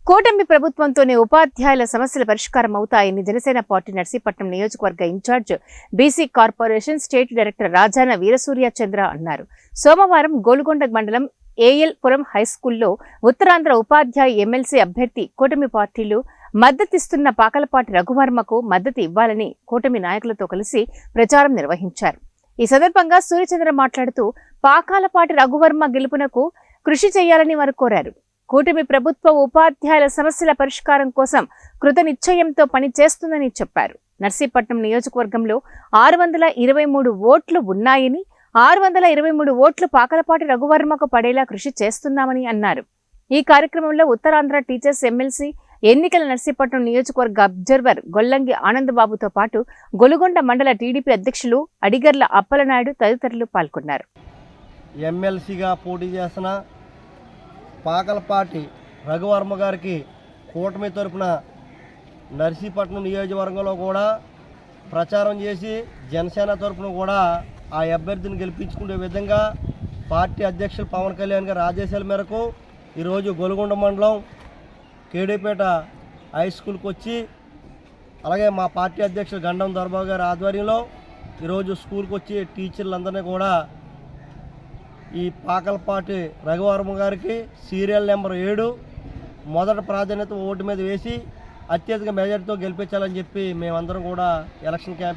కూటమి ప్రభుత్వంతోనే ఉపాధ్యాయుల సమస్యల పరిష్కారం అవుతాయని జనసేన పార్టీ నర్సీపట్నం నియోజకవర్గ incharge BC corporation state director Rajana Veerasurya Chandra అన్నారు. సోమవారం గోలుగొండ మండలం ఏఎల్ పురం హైస్కూల్లో ఉత్తరాంధ్ర ఉపాధ్యాయ ఎమ్మెల్సీ అభ్యర్థి కూటమి పార్టీలు మద్దతిస్తున్న పాకలపాటి రఘువర్మకు మద్దతు ఇవ్వాలని కూటమి నాయకులతో కలిసి ప్రచారం నిర్వహించారు. ఈ సందర్భంగా సూర్యచంద్ర మాట్లాడుతూ పాకాలపాటి రఘువర్మ గెలుపునకు కృషి చేయాలని వారు కోరారు. కూటమి ప్రభుత్వ ఉపాధ్యాయుల సమస్యల పరిష్కారం కోసం కృతనిశ్చయంతో పనిచేస్తుందని చెప్పారు. నర్సీపట్నం నియోజకవర్గంలో 623 ఓట్లు ఉన్నాయని 623 ఓట్లు పాకలపాటి రఘువర్మకు పడేలా కృషి చేస్తున్నామని అన్నారు. ఈ కార్యక్రమంలో ఉత్తరాంధ్ర టీచర్స్ ఎమ్మెల్సీ ఎన్నికల నర్సీపట్నం నియోజకవర్గ అబ్జర్వర్ గొల్లంగి ఆనందబాబుతో పాటు గొలుగొండ మండల టీడీపీ అధ్యక్షులు అడిగర్ల అప్పలనాయుడు తదితరులు పాల్గొన్నారు. ఎమ్మెల్సీగా పోటీ చేసిన పాకలపాటి రఘువర్మ గారికి కూటమి తరపున నర్సీపట్నం నియోజకవర్గంలో కూడా ప్రచారం చేసి జనసేన తరపున కూడా ఆ అభ్యర్థిని గెలిపించుకునే విధంగా పార్టీ అధ్యక్షులు పవన్ కళ్యాణ్ గారి ఆదేశాల మేరకు ఈరోజు గొలుగొండ మండలం కేడీపేట హై స్కూల్కి వచ్చి అలాగే మా పార్టీ అధ్యక్షులు గండం దొరబాబు గారి ఆధ్వర్యంలో ఈరోజు స్కూల్కి వచ్చి టీచర్లందరినీ కూడా ఈ పాకలపాటి రఘువర్మ గారికి సీరియల్ నెంబర్ 7 మొదటి ప్రాధాన్యత ఓటు మీద వేసి అత్యధిక మెజార్టీతో గెలిపించాలని చెప్పి మేమందరం కూడా ఎలక్షన్ క్యాంపెయిన్